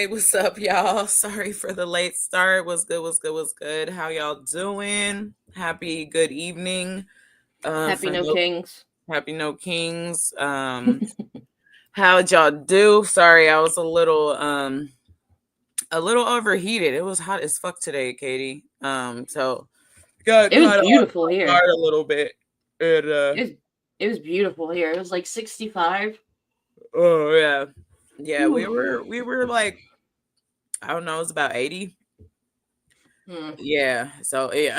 Hey, what's up, y'all? Sorry for the late start. What's good? What's good? What's good? How y'all doing? Happy good evening. Happy For No no Kings. happy no kings. How'd y'all do? Sorry, I was a little overheated. It was hot as fuck today, Katie. So got It was kind of beautiful off here. guard a little bit. And It was it was beautiful here. It was like 65. oh yeah, yeah. We Whew. were we were like, I don't know, it was about 80. Hmm. Yeah, so yeah,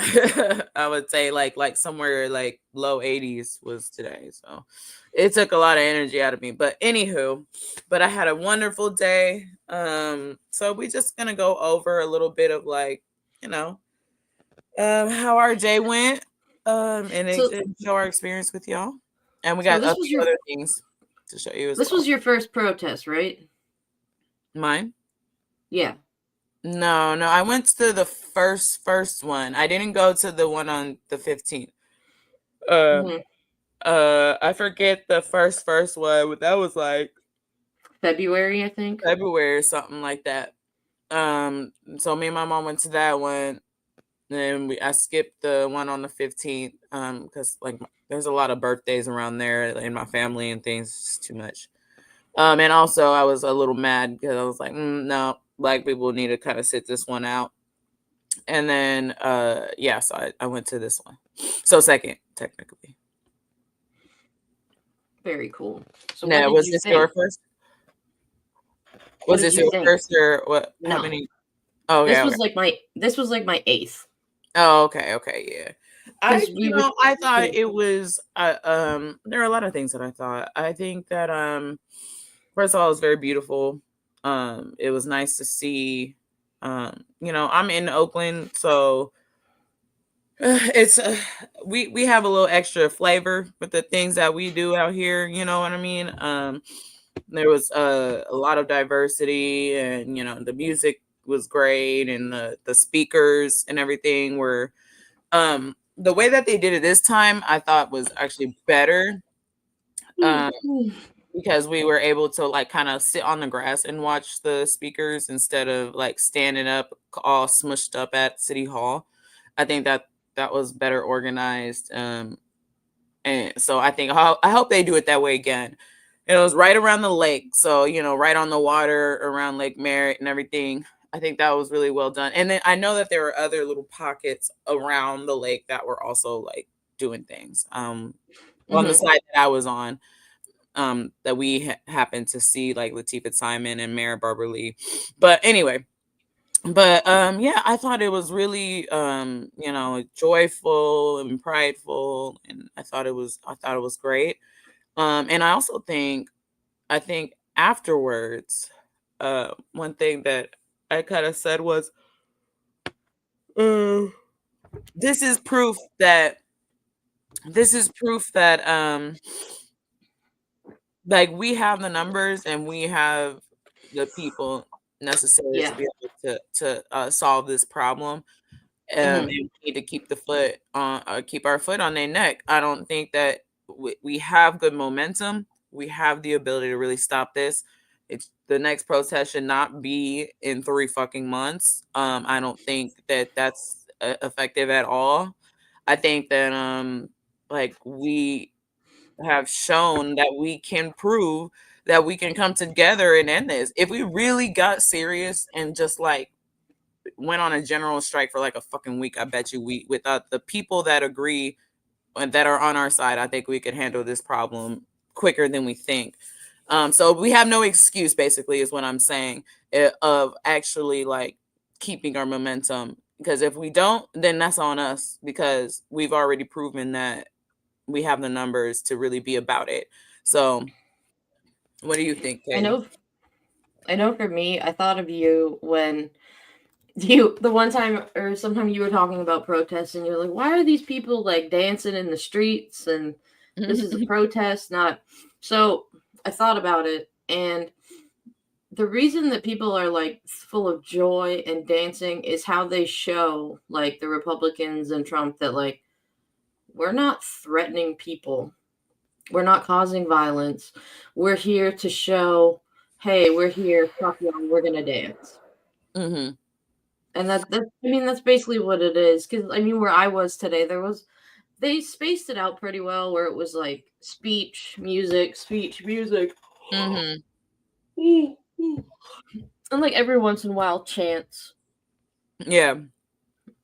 I would say like somewhere like low 80s was today. So it took a lot of energy out of me. But anywho, but I had a wonderful day. So we just gonna go over a little bit of like, you know, how our day went, So and show our experience with y'all. And we so got a this was few your other things to show you as this well. was your first protest, right? Mine? Yeah. No, no, I went to the first one. I didn't go to the one on the 15th. Um, Hmm. I forget the first one, but that was like February, I think. February or something like that. So me and my mom went to that one. Then I skipped the one on the 15th. Because like there's a lot of birthdays around there in my family and things. It's just too much. And also I was a little mad because I was like, no, black people need to kind of sit this one out. And then yeah, so I went to this one. So second, technically. Very cool. So what Now, did was you this your think? first? What Was did this you your think? first or what? How No. many? Oh, okay, okay. This was like my eighth. Oh, okay, okay, yeah. Because we were I thought it was there are a lot of things that I thought. I think that first of all, it was very beautiful. It was nice to see I'm in Oakland, so it's we have a little extra flavor with the things that we do out here, you know what I mean? There was a lot of diversity, and the music was great, and the speakers and everything were the way that they did it this time I thought was actually better, um because we were able to like kind of sit on the grass and watch the speakers instead of like standing up all smushed up at City Hall. I think that that was better organized, and so I hope they do it that way again. And it was right around the lake, so right on the water around Lake Merritt and everything. I think that was really well done. And then I know that there were other little pockets around the lake that were also like doing things. On the Hmm. side that I was on, that we happened to see like Latifah Simon and Mayor Barbara Lee. But anyway, but yeah, I thought it was really joyful and prideful, and I thought it was great. And I think afterwards, one thing that I kind of said was, uh, this is proof that like we have the numbers and we have the people necessary to Yeah. be able to solve this problem. And Hmm. we need to keep our foot on their neck. I don't think that we have good momentum. We have the ability to really stop this. It's the next protest should not be in 3 fucking months. I don't think that that's effective at all. I think that like we have shown that we can prove that we can come together and end this. If we really got serious and just like went on a general strike for like a fucking week, I bet you we without the people that agree and that are on our side, I think we could handle this problem quicker than we think. So we have no excuse, basically, is what I'm saying, of actually like keeping our momentum. Because if we don't, then that's on us because we've already proven that we have the numbers to really be about it. So, what do you think, I Katie? know I know for me, I thought of you when the one time or sometime you were talking about protests and you're like, why are these people like dancing in the streets and this is a protest, not so I thought about it, and the reason that people are like full of joy and dancing is how they show like the Republicans and Trump that like we're not threatening people. We're not causing violence. We're here to show hey, we're here, fuck y'all, we're gonna dance. Mm-hmm. And I mean, that's basically what it is. Because I mean, where I was today, they spaced it out pretty well, where it was like speech, music, Mm-hmm. and like every once in a while, chants. Yeah.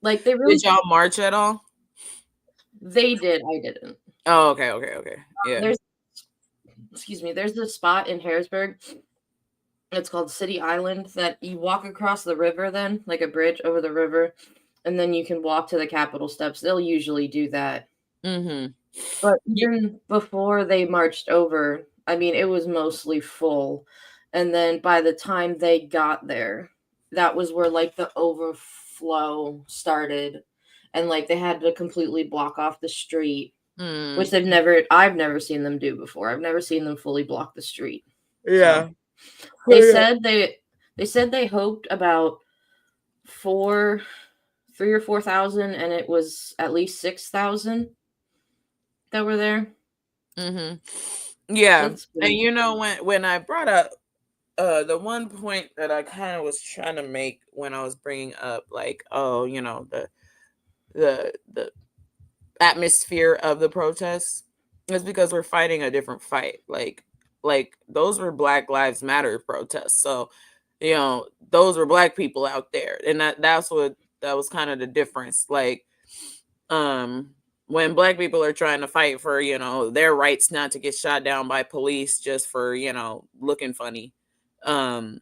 Like they really, Did y'all march at all? they did. I didn't. Oh, okay, okay, okay. Yeah. There's, excuse me. There's this spot in Harrisburg. It's called City Island that you walk across the river, then like a bridge over the river, and then you can walk to the Capitol steps. They'll usually do that. Mm-hmm. But even before they marched over, I mean, it was mostly full. And then by the time they got there, that was where like the overflow started. And like they had to completely block off the street, which Mm. I've never seen them do before. I've never seen them fully block the street. So Yeah. Oh, they yeah. said they hoped about four, 3 or 4 thousand, and it was at least 6,000 that were there. Mm-hmm. Yeah. That's And pretty. you know, when I brought up the one point that I kind of was trying to make when I was bringing up, like, oh, you know, the atmosphere of the protests is because we're fighting a different fight. Like those were Black Lives Matter protests. So, you know, those were black people out there. And that was kind of the difference. Like, when black people are trying to fight for, you know, their rights not to get shot down by police just for, you know, looking funny. Um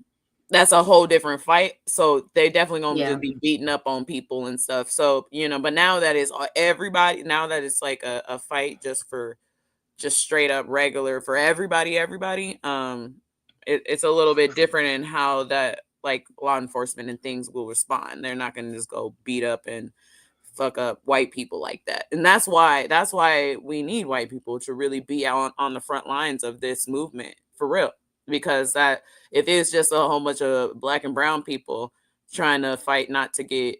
that's a whole different fight. So they definitely gonna Yeah. just be beating up on people and stuff. So, you know, but now that is everybody, now that it's like a fight just for just straight up regular for everybody, it's a little bit different in how that like law enforcement and things will respond. They're not gonna just go beat up and fuck up white people like that. And that's why we need white people to really be out on the front lines of this movement for real. Because that if it's just a whole bunch of black and brown people trying to fight not to get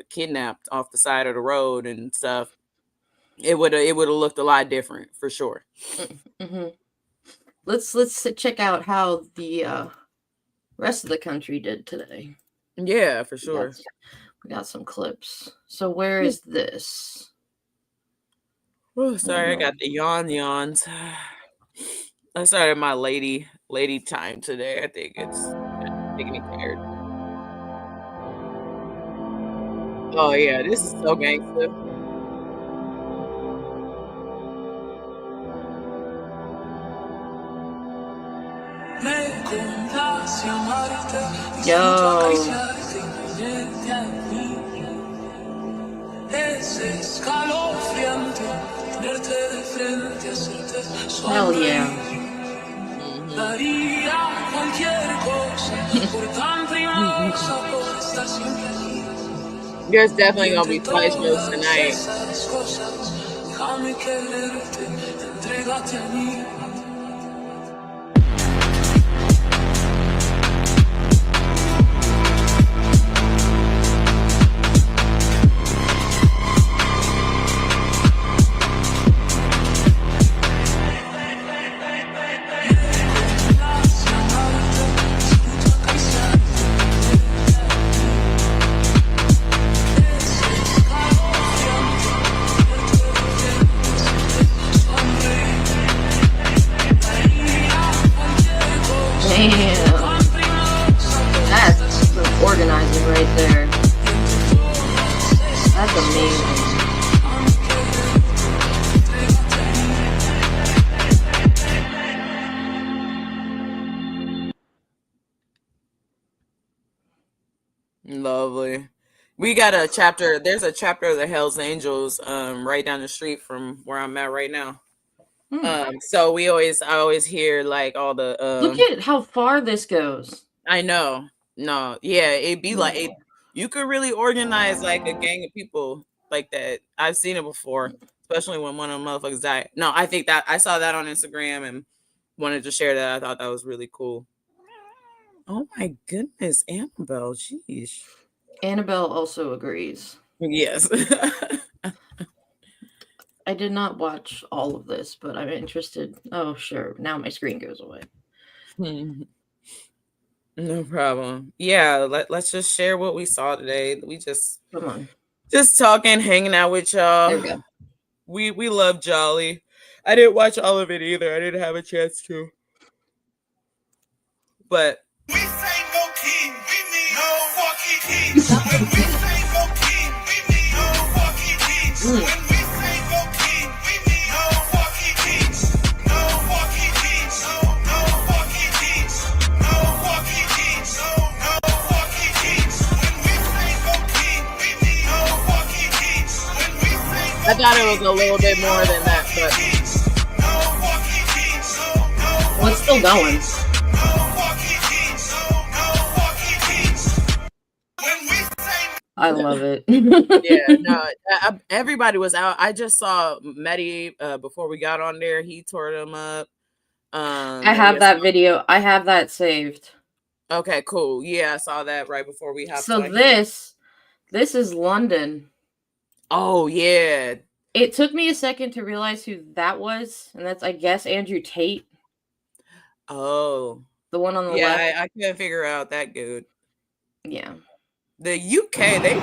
kidnapped off the side of the road and stuff, it would have looked a lot different for sure. Hmm. Let's check out how the rest of the country did today. Yeah, for We got sure. we got some clips. So where is this? Oh, I don't sorry, I know. got the yawns. I started my lady time today. I think it's making me tired. Oh yeah, this is so gangster. Me complace amarte, disfruto Yo, acariciarte y tenerte a mí. Es escalofriante tenerte de frente, hacerte hell yeah. sonreír. Mhm. Daría cualquier cosa por tan primosa, por estar siempre aquí. There's Y definitely gonna entre be fight shows todas tonight. esas cosas, déjame quererte, entrégate a mí. Damn. That's some organizing right there. That's amazing. Lovely. We got a chapter. There's a chapter of the Hells Angels right down the street from where I'm at right now. Hmm. So I always hear like all the Look at how far this goes. I know. No, yeah, it'd be like it, No. you could really organize like a gang of people like that. I've seen it before, especially when one of them motherfuckers died. No, I think that I saw that on Instagram and wanted to share that. I thought that was really cool. Oh my goodness, Annabelle, sheesh. Annabelle also agrees. Yes. I did not watch all of this, but I'm interested. Oh, sure. Now my screen goes away. No problem. Yeah, let's just share what we saw today. We Come on. just talking, hanging out with There y'all. we go. We love Jolly. I didn't watch all of it either. I didn't have a chance to. But We say no king, we mean no fucking kings. When we say no king, we mean no fucking kings. When we say no king, we mean no fucking kings. No fucking kings. No fucking kings. No fucking kings. No fucking kings. When we say no king, we mean no fucking kings. When we say no I thought it was a little bit more than that, but kings. No fucking kings. Well, it's still going. I love it. yeah, no, everybody was out. I just saw Medi before we got on there. He tore them up. I have that video. I have that saved. Okay, cool. Yeah, I saw that right before we hopped. So this is London. Oh yeah. It took me a second to realize who that was, and that's, I guess, Andrew Tate. Oh, the one on the yeah. left. I couldn't figure out that good. Yeah. The UK, they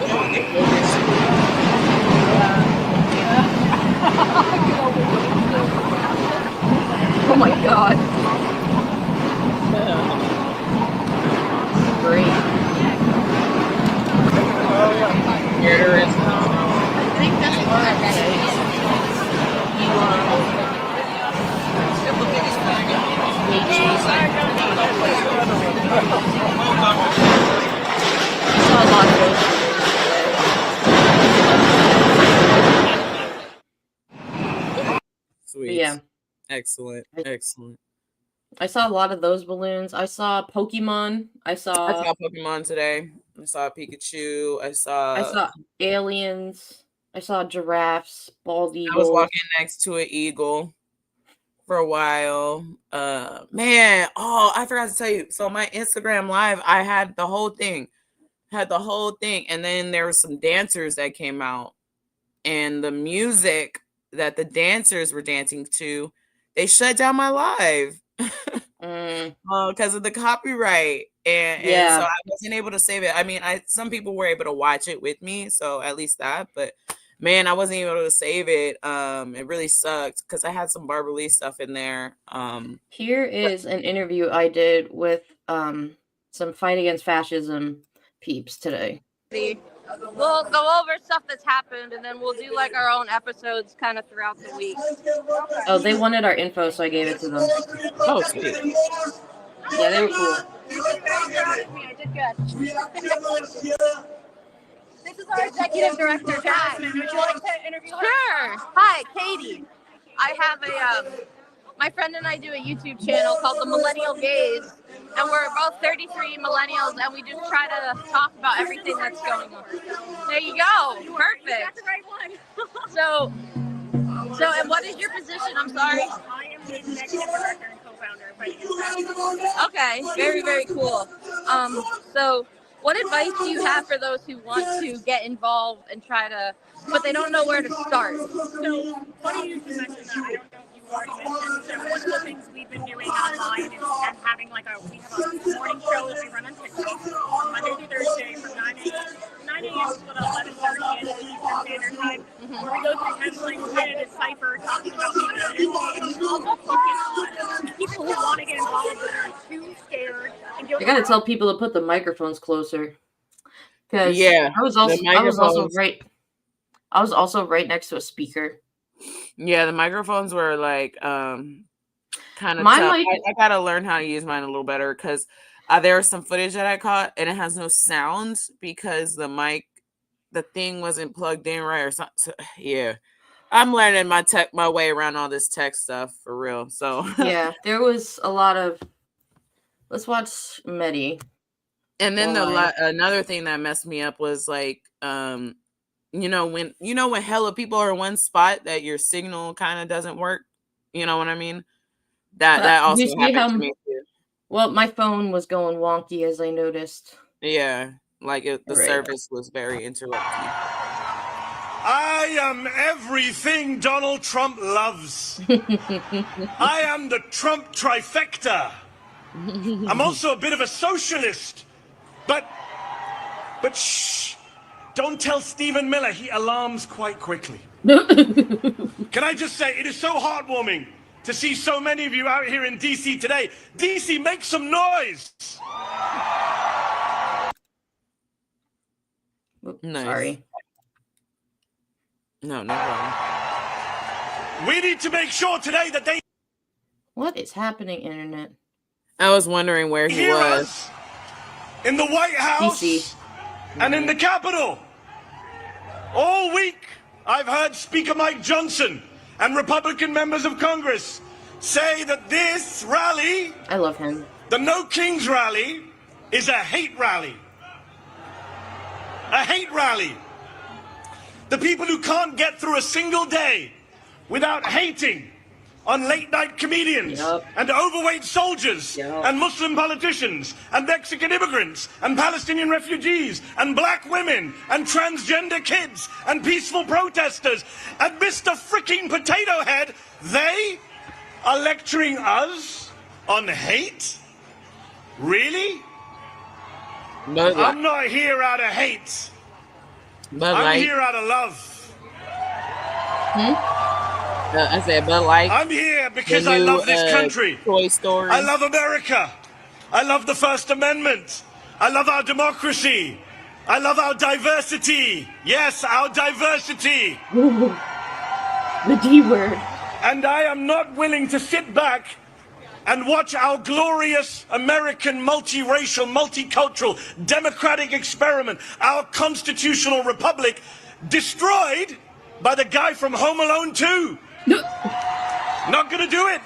Oh my god. Great. There is. I think that's what I saw a lot of those. Sweet. Yeah. Excellent. Excellent. I saw a lot of those balloons. I saw Pokemon. I saw Pokemon today. I saw Pikachu. I saw aliens. I saw giraffes, bald eagles. I was walking next to an eagle for a while. Man, I forgot to tell you. So my Instagram live, I had the whole thing. And then there were some dancers that came out. And the music that the dancers were dancing to, they shut down my live. Because of the copyright. And so I wasn't able to save it. I mean, some people were able to watch it with me, so at least that, but man, I wasn't able to save it. It really sucked because I had some Barbara Lee stuff in there. Here is an interview I did with some Fight Against Fascism peeps today. We'll go over stuff that's happened, and then we'll do like our own episodes kind of throughout the week. Oh, they wanted our info, so I gave it to them. Oh, sweet. Yeah, they were cool. I did good. This is our executive director, Jasmine. Would you like to interview her? Sure. Hi, Katie. I have my friend and I do a YouTube channel called The Millennial Gaze, and we're both 33 millennials, and we just try to talk about everything that's going on. There you go. Perfect. That's the right one. So, and what is your position? I'm sorry. I am the executive director and co-founder of Fight Against Fascism. Okay. Very, very cool. So what advice do you have for those who want to get involved and but they don't know where to start? So, funny you mentioned that. I don't know if you've already mentioned. So, one of the things we've been doing online is having we have a morning show that we run on TikTok Monday through Thursday from 9 a.m. to 11:30 Eastern Standard Time, where we go through headlines, kind of decipher, talking about people. Also focus on people who want to get involved but are too scared. I gotta tell people to put the microphones closer. Because I was also right next to a speaker. Yeah, the microphones were like kind of tough. I gotta learn how to use mine a little better because there was some footage that I caught and it has no sound because the thing wasn't plugged in right or something. So, yeah, I'm learning my way around all this tech stuff for real. So yeah, there was a lot of. Let's watch Medi. And then another thing that messed me up was like, when hella people are in one spot that your signal kind of doesn't work. You know what I mean? That also happened to me too. Well, my phone was going wonky as I noticed. Yeah, the service was very interrupted. I am everything Donald Trump loves. I am the Trump trifecta. I'm also a bit of a socialist. But shh, don't tell Stephen Miller. He alarms quite quickly. Can I just say, it is so heartwarming to see so many of you out here in DC today. DC, make some noise. Nice. Sorry. No problem. We need to make sure today that they What is happening, internet? I was wondering where he hear was. us in the White House DC. and in the Capitol. All week, I've heard Speaker Mike Johnson and Republican members of Congress say that this rally, I love him. the No Kings rally, is a hate rally. A hate rally. The people who can't get through a single day without hating on late-night comedians Yup. and overweight soldiers Yup. and Muslim politicians and Mexican immigrants and Palestinian refugees and black women and transgender kids and peaceful protesters and Mr. Freaking Potato Head, they are lecturing us on hate? Really? But I'm not here out of hate. but I'm like here out of love. I said, but like I'm here the because I new love this country. Toy Story. I love America. I love the First Amendment. I love our democracy. I love our diversity. Yes, our diversity. The D word. And I am not willing to sit back and watch our glorious American multiracial, multicultural, democratic experiment, our constitutional republic, destroyed by the guy from Home Alone 2. Not gonna do it.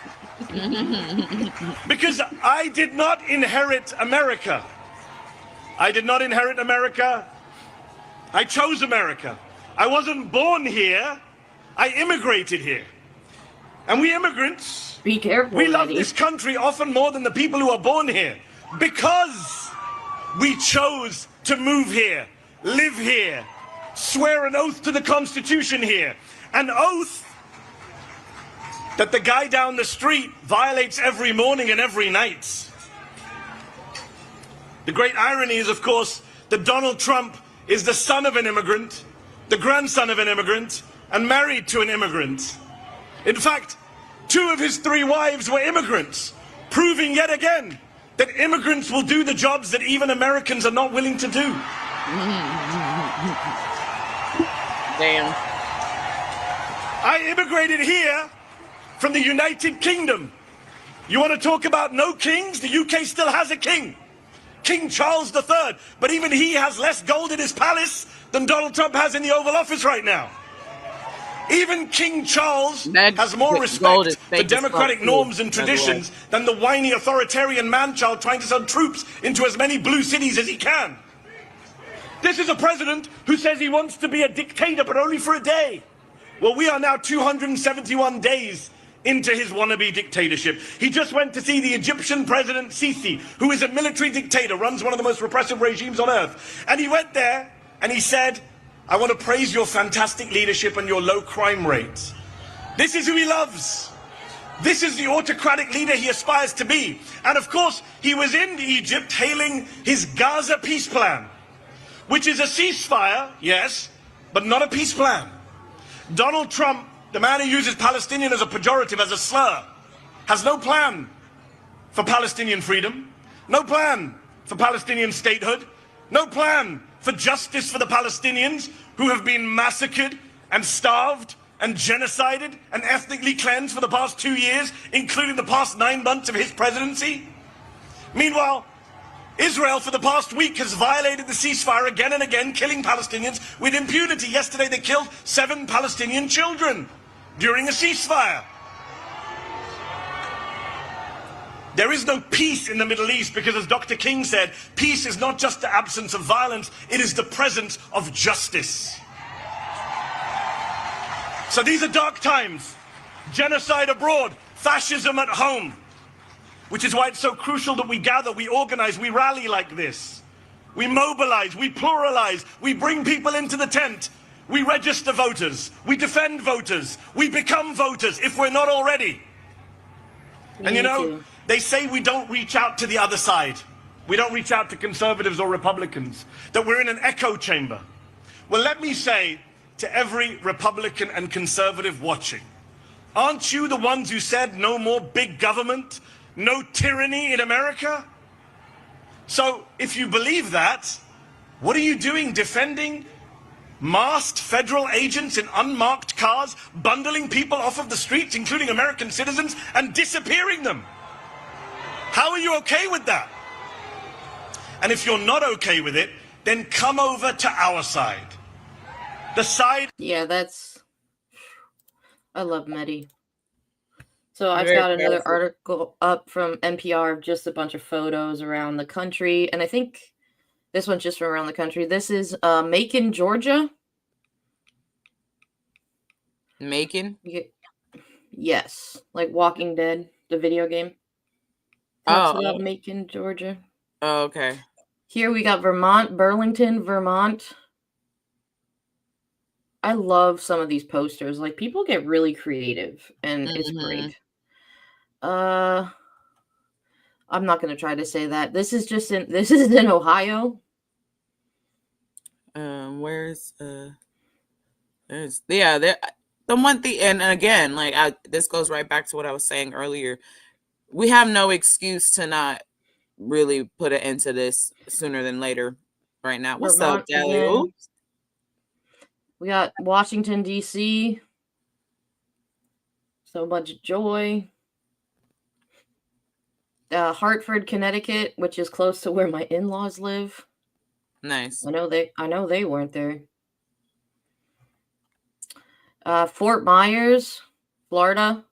Because I did not inherit America. I did not inherit America. I chose America. I wasn't born here. I immigrated here. And we immigrants, Be careful. we love Eddie. this country often more than the people who are born here. Because we chose to move here, live here, swear an oath to the Constitution here. An oath that the guy down the street violates every morning and every night. The great irony is, of course, that Donald Trump is the son of an immigrant, the grandson of an immigrant, and married to an immigrant. In fact, 2 of his 3 wives were immigrants, proving yet again that immigrants will do the jobs that even Americans are not willing to do. Damn. I immigrated here from the United Kingdom. You want to talk about no kings? The UK still has a king. King Charles III. But even he has less gold in his palace than Donald Trump has in the Oval Office right now. Even King Charles That has more gold respect is for fake as democratic fuck, norms too, and by the way. traditions than the whiny authoritarian man-child trying to send troops into as many blue cities as he can. This is a president who says he wants to be a dictator, but only for a day. Well, we are now 271 days into his wannabe dictatorship. He just went to see the Egyptian president Sisi, who is a military dictator, runs one of the most repressive regimes on earth. And he went there and he said, I want to praise your fantastic leadership and your low crime rates. This is who he loves. This is the autocratic leader he aspires to be. And of course, he was in Egypt hailing his Gaza peace plan, which is a ceasefire, yes, but not a peace plan. Donald Trump, the man who uses Palestinian as a pejorative, as a slur, has no plan for Palestinian freedom, no plan for Palestinian statehood, no plan for justice for the Palestinians who have been massacred and starved and genocided and ethnically cleansed for the past 2 years, including the past 9 months of his presidency. Meanwhile, Israel for the past week has violated the ceasefire again and again, killing Palestinians with impunity. Yesterday they killed 7 Palestinian children during a ceasefire. There is no peace in the Middle East because, as Dr. King said, peace is not just the absence of violence, it is the presence of justice. So these are dark times. Genocide abroad, fascism at home. Which is why it's so crucial that we gather, we organize, we rally like this. We mobilize, we pluralize, we bring people into the tent. We register voters, we defend voters, we become voters if we're not already. And you know, They say we don't reach out to the other side. We don't reach out to conservatives or Republicans, that we're in an echo chamber. Well, let me say to every Republican and conservative watching, aren't you the ones who said no more big government, no tyranny in America? So if you believe that, what are you doing defending masked federal agents in unmarked cars, bundling people off of the streets, including American citizens, and disappearing them? How are you okay with that? And if you're not okay with it, then come over to our side. The side... Yeah, I love Mehdi. So I've Very got another powerful. article up from NPR of just a bunch of photos around the country. And I think this one's just from around the country. This is Macon, Georgia. Macon? Yes. Like Walking Dead, the video game. Talks about Macon, Georgia. Oh, okay. Here we got Vermont, Burlington, Vermont. I love some of these posters. Like, people get really creative, and it's great. I'm not gonna try to say that. This is in Ohio. There's the one thing, and again, like this goes right back to what I was saying earlier. We have no excuse to not really put an end to this sooner than later. Right now, what's up, Dally? Oops. We got Washington, D.C. So much joy. Hartford, Connecticut, which is close to where my in-laws live. Nice. I know they weren't there. Fort Myers, Florida.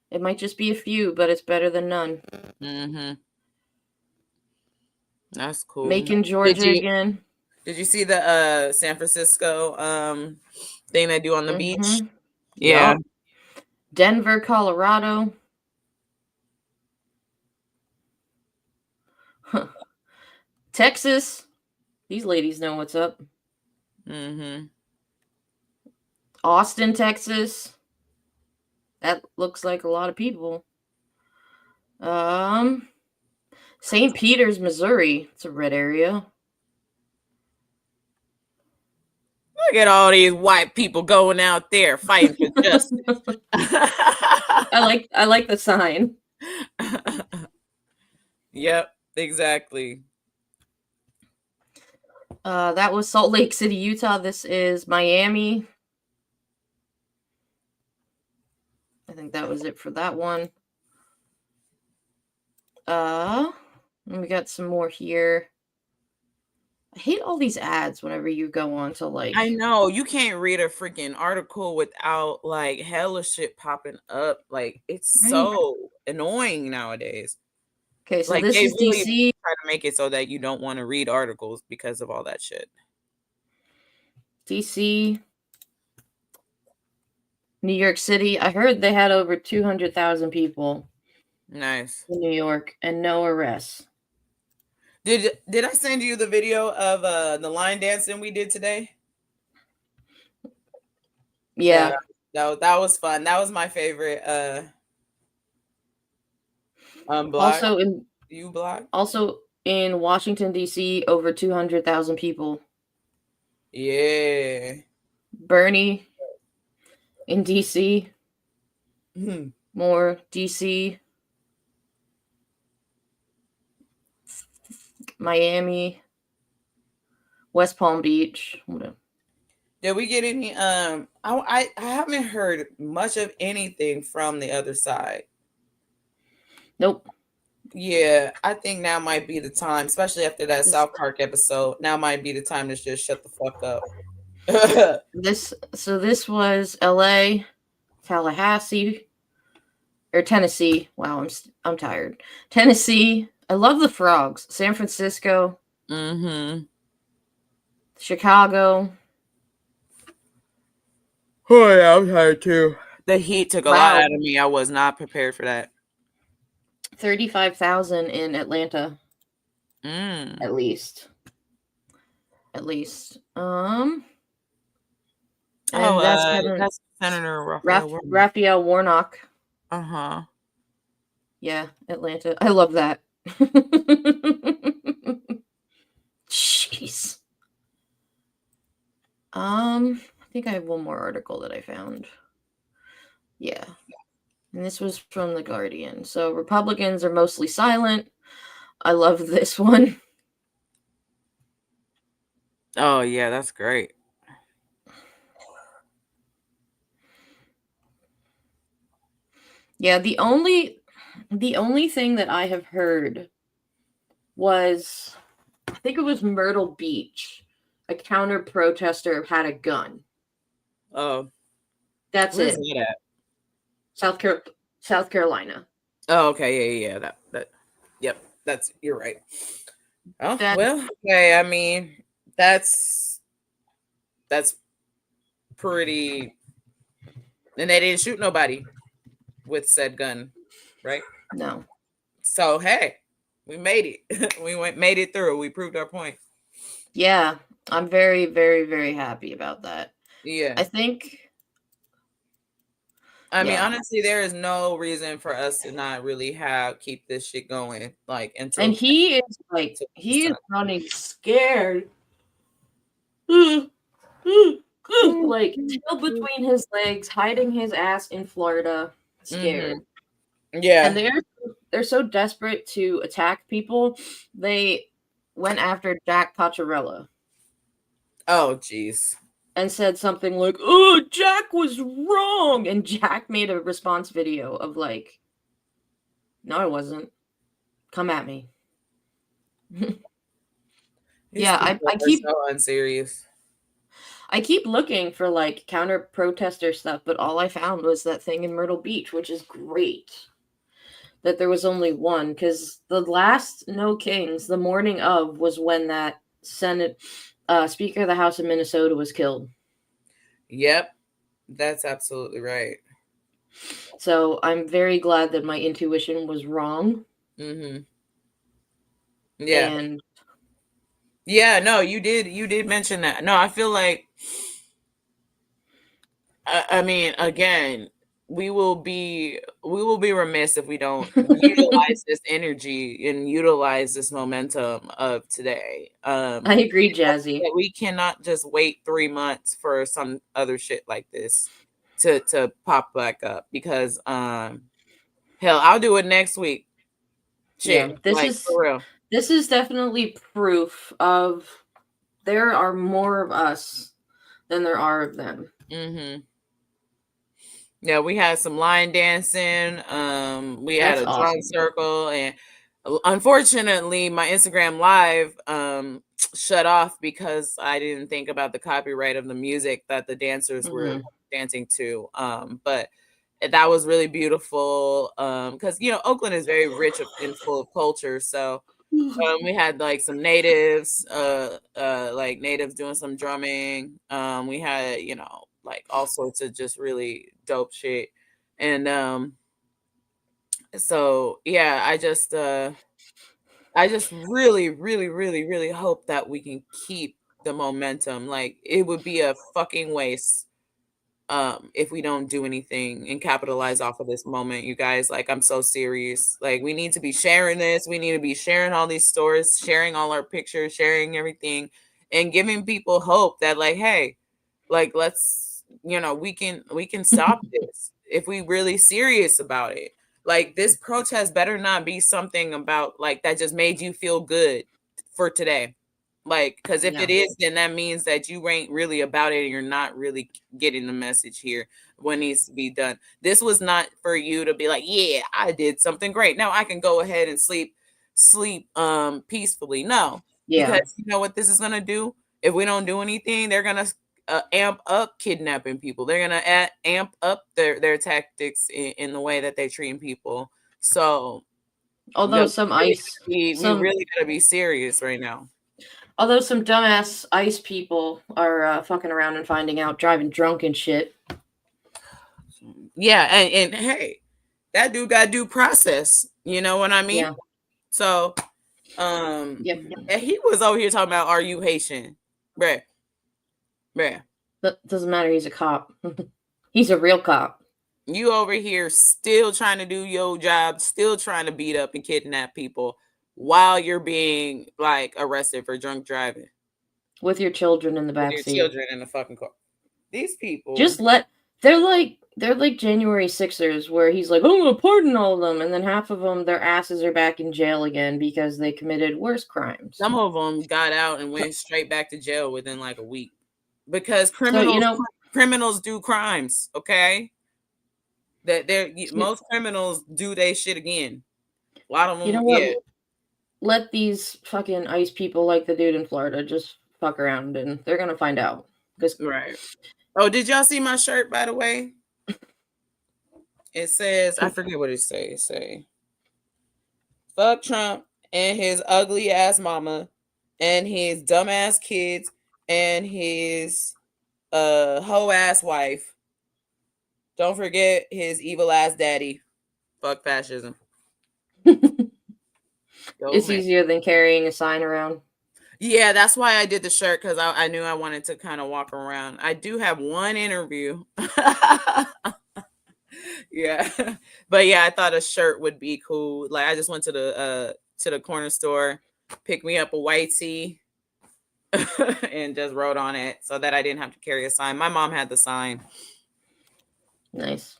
It might just be a few, but it's better than none. Mm-hmm. That's cool. Macon, Georgia again. Did you see the San Francisco thing they do on the beach? Yeah. Yep. Denver, Colorado. Texas. These ladies know what's up. Mm-hmm. Austin, Texas. That looks like a lot of people. St. Peters, Missouri. It's a red area. Look at all these white people going out there fighting for justice. I like the sign. Yep, exactly. That was Salt Lake City, Utah. This is Miami. I think that was it for that one. We got some more here. I hate all these ads whenever you go on to like... I know, you can't read a freaking article without like hella shit popping up. Like, it's so annoying nowadays. Okay, so like, this is really DC. Try to make it so that you don't want to read articles because of all that shit. DC. New York City. I heard they had over 200,000 people. Nice. In New York and no arrests. Did I send you the video of the line dancing we did today? Yeah. That was fun. That was my favorite block. Also in Washington, D.C., over 200,000 people. Yeah. Bernie in D.C. More D.C. Miami, West Palm Beach. Did we get any? I haven't heard much of anything from the other side. Nope. Yeah, I think now might be the time, especially after that South Park episode. Now might be the time to just shut the fuck up. This was L.A., Tallahassee, or Tennessee. Wow, I'm tired. Tennessee. I love the frogs. San Francisco. Chicago. Oh yeah, I'm tired too. The heat took a lot out of me. I was not prepared for that. 35,000 in Atlanta. At least. That's Senator Raphael Warnock. Yeah, Atlanta. I love that. Jeez. I think I have one more article that I found. Yeah. And this was from The Guardian. So Republicans are mostly silent. I love this one. Oh yeah, that's great. Yeah, the only thing that I have heard was, I think it was Myrtle Beach. A counter protester had a gun. Oh, That's where's it. that at? South Carolina. Oh, okay, yeah. That. Yep, you're right. Oh That- well, okay. I mean, that's pretty. And they didn't shoot nobody with said gun, right? No. So hey, we made it. made it through. We proved our point. Yeah, I'm very, very, very happy about that. Yeah. I think. I mean, Yeah. honestly, there is no reason for us to not really keep this shit going, like until. And he is like, he is running scared. Like, tail between his legs, hiding his ass in Florida, scared. Yeah. And they're so desperate to attack people, they went after Jack Pacharella. Oh, jeez. And said something like, "Oh, Jack was wrong." And Jack made a response video of like, "No, I wasn't. Come at me." Yeah, I keep so unserious. I keep looking for like counter protester stuff, but all I found was that thing in Myrtle Beach, which is great. That there was only one, because the last No Kings, the morning of, was when that Speaker of the House of Minnesota was killed. Yep, that's absolutely right. So I'm very glad that my intuition was wrong. Mm-hmm. Yeah. And yeah, no, you did mention that. No, I feel like, I mean, again, we will be remiss if we don't utilize this energy and utilize this momentum of today. I agree, Jazzy. We cannot just wait 3 months for some other shit like this to pop back up, because hell, I'll do it next week. Shit, yeah, this like, is for real. This is definitely proof of there are more of us than there are of them. Mm-hmm. Yeah, we had some line dancing. We had a drum circle, and unfortunately, my Instagram live shut off because I didn't think about the copyright of the music that the dancers were dancing to. But that was really beautiful, because Oakland is very rich and full of culture. So we had like some natives, like natives doing some drumming. We had like all sorts of just really dope shit. And so yeah, I just really, really, really, really hope that we can keep the momentum. Like, it would be a fucking waste if we don't do anything and capitalize off of this moment, you guys. Like, I'm so serious. Like, we need to be sharing this. We need to be sharing all these stories, sharing all our pictures, sharing everything, and giving people hope that, like, hey, like, let's, we can stop this if we really serious about it. Like, this protest better not be something about like that just made you feel good for today. Like, because if it is, then that means that you ain't really about it and you're not really getting the message here, what needs to be done. This was not for you to be like, yeah, I did something great, now I can go ahead and sleep peacefully. No. Because you know what this is going to do? If we don't do anything, they're going to amp up kidnapping people. They're going to amp up their tactics in the way that they treat people. So although we really got to be serious right now. Although some dumbass ICE people are fucking around and finding out, driving drunk and shit. Yeah, and hey, that dude got due process. You know what I mean? Yeah. So, and he was over here talking about, are you Haitian? Bruh. That doesn't matter. He's a cop. He's a real cop. You over here still trying to do your job, still trying to beat up and kidnap people while you're being like arrested for drunk driving with your children in the with back your seat. children in the fucking car. These people Just let they're like January Sixers, where he's like, "I'm gonna pardon all of them," and then half of them, their asses are back in jail again because they committed worse crimes. some of them got out and went straight back to jail within like a week because So criminals do crimes. Okay, that most criminals do they shit again. A lot of them, you know what? Let these fucking ICE people like the dude in Florida just fuck around, and they're gonna find out. Right. Oh, did y'all see my shirt, by the way? It says, I forget what it says. Say, fuck Trump and his ugly ass mama and his dumbass kids and his hoe ass wife. Don't forget his evil ass daddy. Fuck fascism. It's easier than carrying a sign around. Yeah, that's why I did the shirt, because I knew I wanted to kind of walk around. I do have one interview. Yeah. But yeah, I thought a shirt would be cool. Like, I just went to the corner store, picked me up a white tee, and just wrote on it so that I didn't have to carry a sign. My mom had the sign. Nice.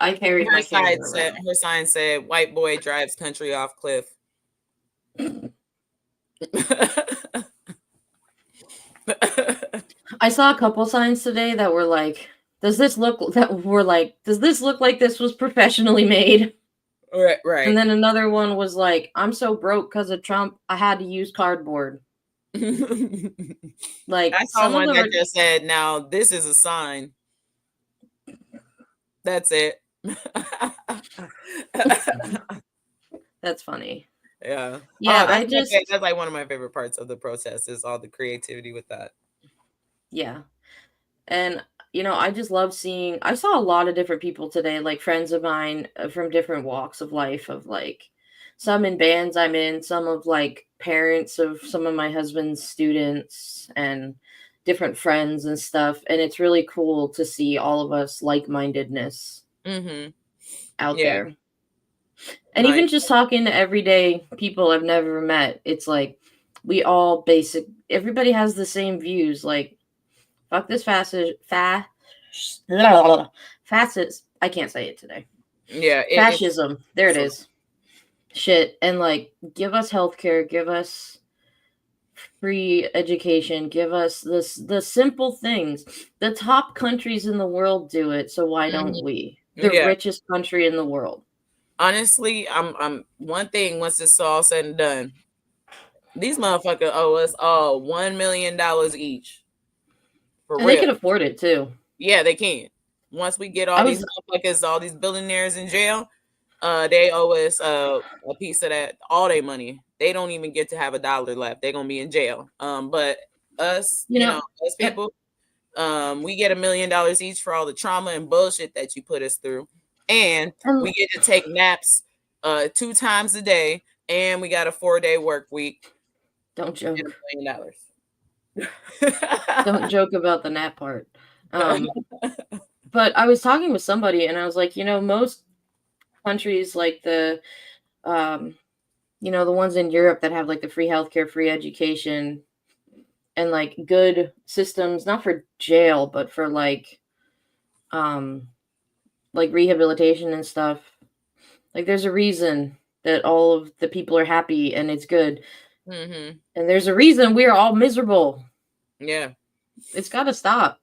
I carried my sign. Her sign said, "White boy drives country off cliff." I saw a couple signs today that were like, does this look like this was professionally made? Right. And then another one was like, I'm so broke because of Trump, I had to use cardboard. Like, I saw one that just said, "Now this is a sign." That's it. That's funny. Yeah. Yeah, that's like one of my favorite parts of the protest is all the creativity with that. Yeah. And I just love seeing, I saw a lot of different people today, like friends of mine from different walks of life, of like some in bands I'm in, some of like parents of some of my husband's students and different friends and stuff. And it's really cool to see all of us like-mindedness out there. And even just talking to everyday people I've never met, it's like we all everybody has the same views. Like, fuck this fascist. I can't say it today. Yeah. Fascism. There it is. Shit. And like, give us healthcare, give us free education, give us the simple things. The top countries in the world do it, so why don't we? The richest country in the world. Honestly, I'm one thing, once it's all said and done, these motherfuckers owe us all $1 million each. For real. They can afford it too. Yeah, they can. Once we get all these motherfuckers, all these billionaires in jail, they owe us a piece of that, all their money. They don't even get to have $1 left. They're gonna be in jail. But us, us people, we get $1 million each for all the trauma and bullshit that you put us through. And we get to take naps 2 times a day, and we got a 4-day work week. Don't joke. $1 million. Don't joke about the nap part. But I was talking with somebody, and I was like, most countries like the ones in Europe that have like the free healthcare, free education, and like good systems, not for jail, but for like rehabilitation and stuff. Like, there's a reason that all of the people are happy and it's good. And there's a reason we are all miserable. Yeah. It's got to stop.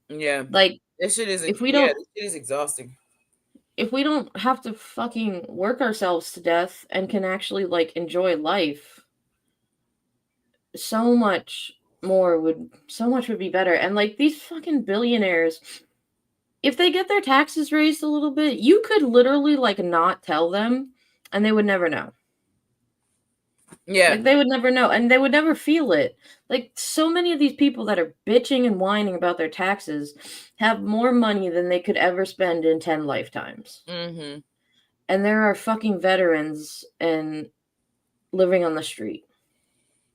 Yeah. Like, this shit is, this shit is exhausting. If we don't have to fucking work ourselves to death and can actually like enjoy life, so much would be better. And like, these fucking billionaires, if they get their taxes raised a little bit, you could literally like not tell them and they would never know. Yeah. Like, they would never know, and they would never feel it. Like, so many of these people that are bitching and whining about their taxes have more money than they could ever spend in 10 lifetimes. And there are fucking veterans and living on the street.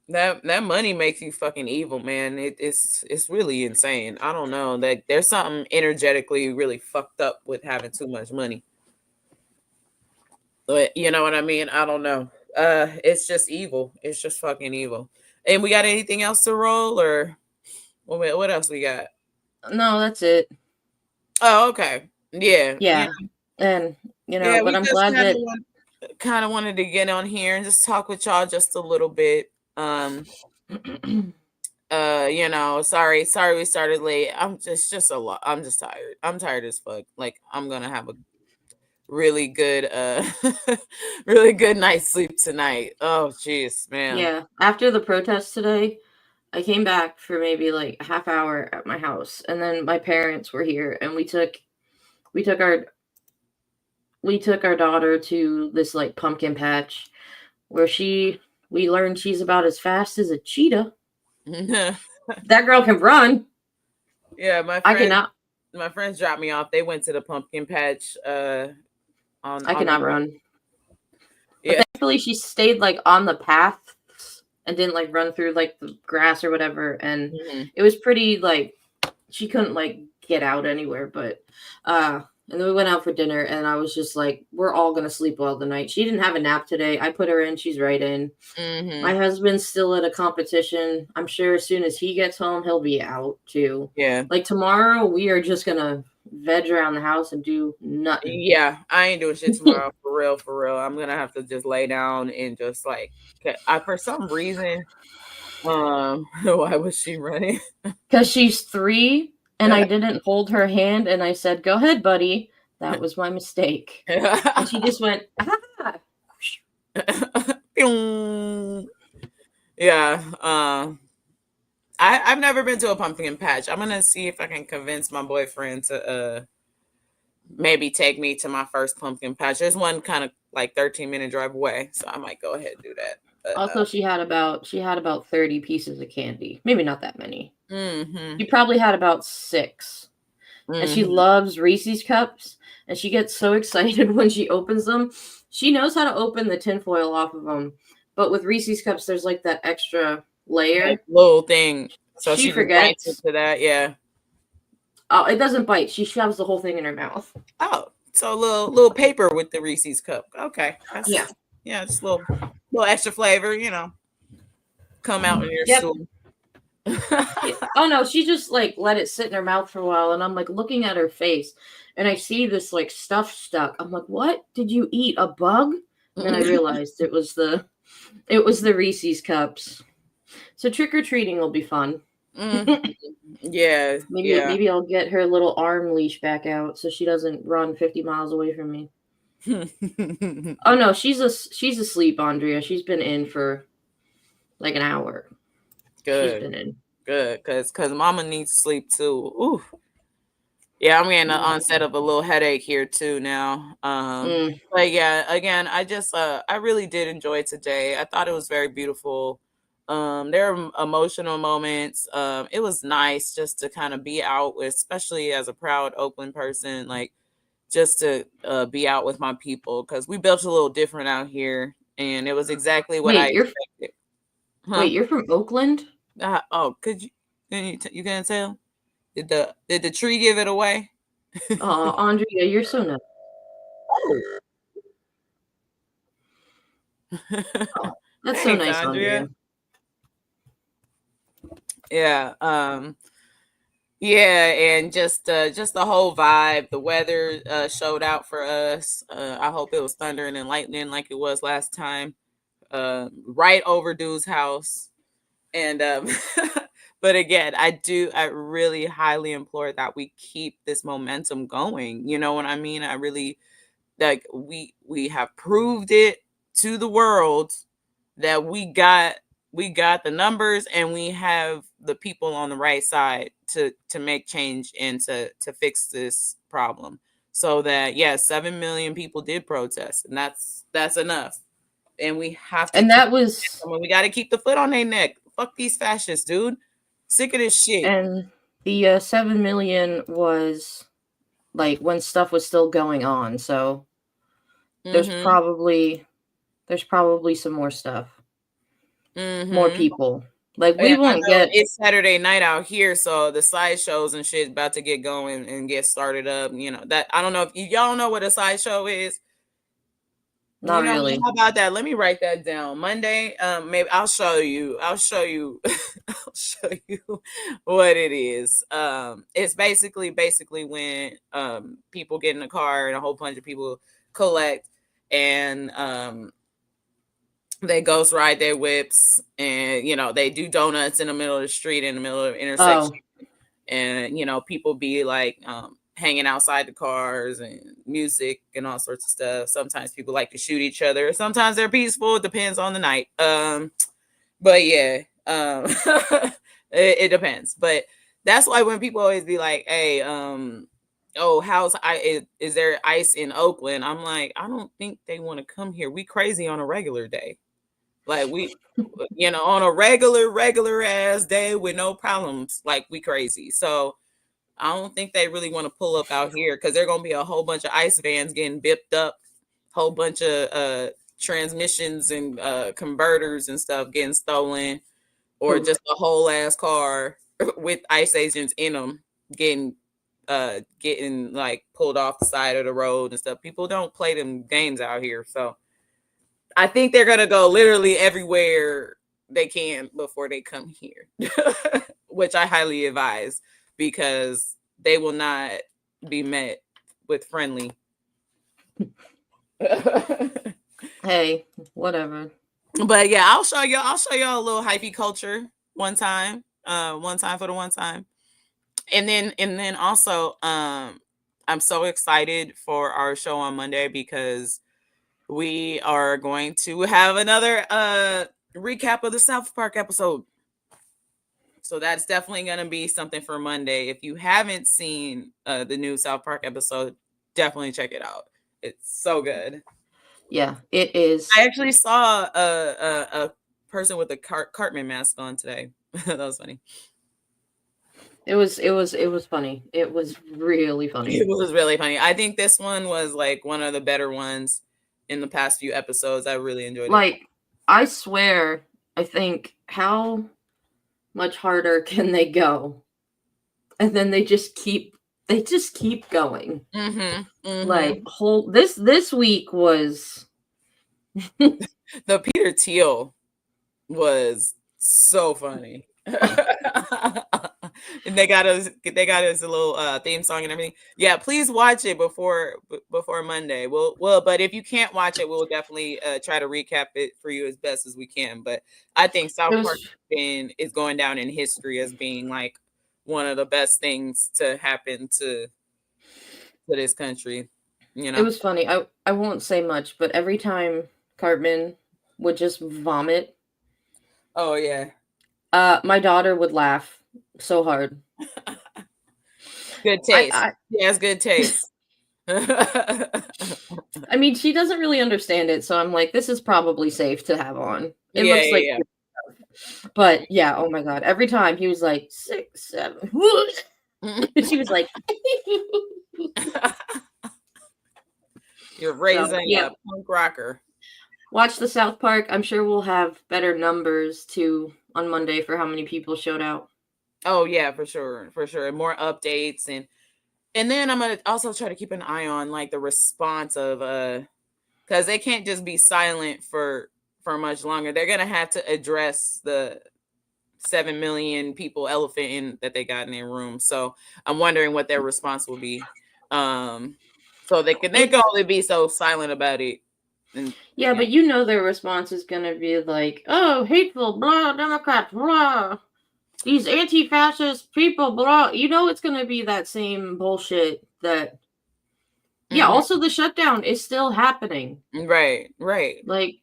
That money makes you fucking evil, man. It's really insane. I don't know. That there's something energetically really fucked up with having too much money. But you know what I mean? I don't know. It's just evil. It's just fucking evil. And we got anything else to roll or what else we got? No, that's it. Oh, okay. Yeah. Yeah. And Yeah, but we I'm just glad that kind of wanted to get on here and just talk with y'all just a little bit. Sorry we started late. I'm just a lot. I'm just tired. I'm tired as fuck. Like I'm gonna have a really good really good night's sleep tonight. Oh jeez, man. yeah, after the protest today, I came back for maybe like a half hour at my house, and then my parents were here, and we took our daughter to this like pumpkin patch where we learned she's about as fast as a cheetah. That girl can run. Yeah, I cannot. My friends dropped me off. They went to the pumpkin patch I cannot run. Yeah. But thankfully she stayed like on the path and didn't like run through like the grass or whatever, and it was pretty like she couldn't like get out anywhere, but and then we went out for dinner, and I was just like, we're all gonna sleep well tonight. She didn't have a nap today. I put her in, she's right in. My husband's still at a competition. I'm sure as soon as he gets home, he'll be out too. Yeah. Like tomorrow, we are just gonna veg around the house and do nothing. Yeah, I ain't doing shit tomorrow for real. I'm gonna have to just lay down and just like for some reason, why was she running? Because she's 3. And I didn't hold her hand, and I said, "Go ahead, buddy." That was my mistake. And she just went, ah. Yeah. I've never been to a pumpkin patch. I'm gonna see if I can convince my boyfriend to maybe take me to my first pumpkin patch. There's one kind of like 13-minute drive away, so I might go ahead and do that. But, also, she had about 30 pieces of candy. Maybe not that many. Mm-hmm. She probably had about 6. Mm-hmm. And she loves Reese's cups, and she gets so excited when she opens them. She knows how to open the tinfoil off of them, but with Reese's cups, there's like that extra layer, that little thing. So she forgets to that. Yeah. Oh, it doesn't bite. She shoves the whole thing in her mouth. Oh, so a little paper with the Reese's cup. Okay. Yeah, just a little extra flavor, come out in your soup. Oh no, she just like let it sit in her mouth for a while, and I'm like looking at her face, and I see this like stuff stuck. I'm like, what did you eat? A bug? And then I realized it was the Reese's cups. So trick or treating will be fun. Yeah. Maybe I'll get her little arm leash back out so she doesn't run 50 miles away from me. Oh no, she's asleep, Andrea. She's been in for like an hour. Good. She's been in. Good, cause mama needs sleep too. Ooh. Yeah, I'm getting the onset of a little headache here too now. But yeah, again, I really did enjoy today. I thought it was very beautiful. There were emotional moments. It was nice just to kind of be out with, especially as a proud Oakland person, like just to be out with my people, because we built a little different out here, and it was exactly what I expected. Wait, you're from Oakland? Could you gonna tell? Did the tree give it away? Oh, Andrea, you're so nice. Oh, that's so nice, Andrea. Yeah. Yeah, and just the whole vibe. The weather showed out for us. I hope it was thundering and lightning like it was last time. Right over Dude's house. And but again, I really highly implore that we keep this momentum going. You know what I mean? I really like we have proved it to the world that we got the numbers, and we have the people on the right side to make change and to fix this problem. So that 7 million people did protest, and that's enough. And we have to, we got to keep the foot on their neck. Fuck these fascists, dude. Sick of this shit. And the 7 million was like when stuff was still going on. So there's probably some more stuff. more Mm-hmm. people. Like we And I won't know get. it's Saturday night out here, so the sideshows and shit about to get going and get started up. You know that I don't know if y'all know what a sideshow is. Not You know, really. how about that? Let me write that down. Monday, maybe I'll show you. I'll show you. I'll show you what it is. It's basically when people get in the car and a whole bunch of people collect and they ghost ride their whips and they do donuts in the middle of the street in the middle of the intersection. Oh, And people be like hanging outside the cars and music and all sorts of stuff. Sometimes people like to shoot each other. Sometimes they're peaceful. It depends on the night. But yeah, it depends. But that's why when people always be like, "Hey, oh, is there ice in Oakland?" I'm like, I don't think they want to come here. We crazy on a regular day. Like we, on a regular ass day with no problems, like we crazy. So I don't think they really want to pull up out here because they're gonna be a whole bunch of ice vans getting bipped up, whole bunch of transmissions and converters and stuff getting stolen, or just a whole ass car with ice agents in them getting like pulled off the side of the road and stuff. People don't play them games out here, so I think they're gonna go literally everywhere they can before they come here, which I highly advise because they will not be met with friendly. hey, whatever. But yeah, I'll show y'all a little hypey culture one time for the one time. And then also I'm so excited for our show on Monday because we are going to have another recap of the South Park episode. So that's definitely going to be something for Monday. If you haven't seen the new South Park episode, definitely check it out. It's so good. Yeah, it is. I actually saw a person with a Cartman mask on today. That was funny. It was funny. It was really funny. It was really funny. I think this one was like one of the better ones in the past few episodes. I really enjoyed it. Like, I swear, I think how much harder can they go? And then they just keep going. Like this week was the Peter Thiel was so funny. And they got us a little theme song and everything. Yeah, please watch it before Monday. Well, but if you can't watch it, we'll definitely try to recap it for you as best as we can. But I think South Park is going down in history as being like one of the best things to happen to this country. It was funny. I won't say much, but every time Cartman would just vomit. Oh yeah. My daughter would laugh so hard. Good taste. She has good taste. I mean, she doesn't really understand it, so I'm like, this is probably safe to have on. It looks like, yeah. But yeah, oh my god! Every time he was like 6, 7, she was like, "You're raising a punk rocker." Watch the South Park. I'm sure we'll have better numbers too on Monday for how many people showed out. Oh yeah, for sure. More updates and then I'm gonna also try to keep an eye on like the response of because they can't just be silent for much longer. They're gonna have to address the 7 million people elephant that they got in their room. So I'm wondering what their response will be. So they can only be so silent about it. And, yeah, but their response is gonna be like, "Oh, hateful, blah, Democrats, blah, these anti-fascist people, blah." It's gonna be that same bullshit that. Yeah. Also, the shutdown is still happening. Right. Like,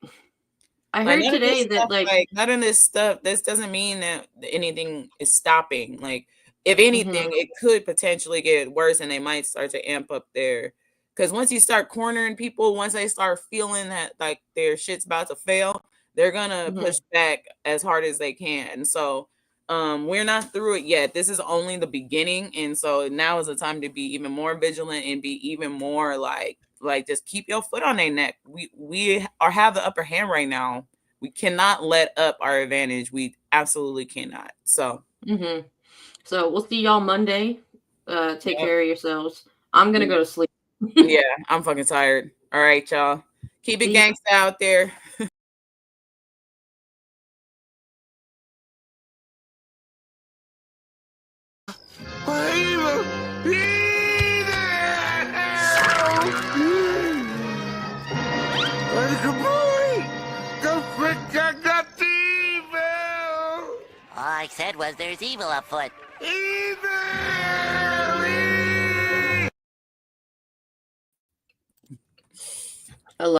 I heard today that like none of this stuff. This doesn't mean that anything is stopping. Like, if anything, it could potentially get worse, and they might start to amp up their. Because once you start cornering people, once they start feeling that like their shit's about to fail, they're gonna push back as hard as they can. So we're not through it yet. This is only the beginning, and so now is the time to be even more vigilant and be even more like just keep your foot on their neck. We have the upper hand right now. We cannot let up our advantage. We absolutely cannot. So So we'll see y'all Monday. Take Yep. care of yourselves. I'm gonna go to sleep. yeah, I'm fucking tired. All right, y'all. Keep it See ya. gangsta out there. All I said was there's evil afoot. Evil!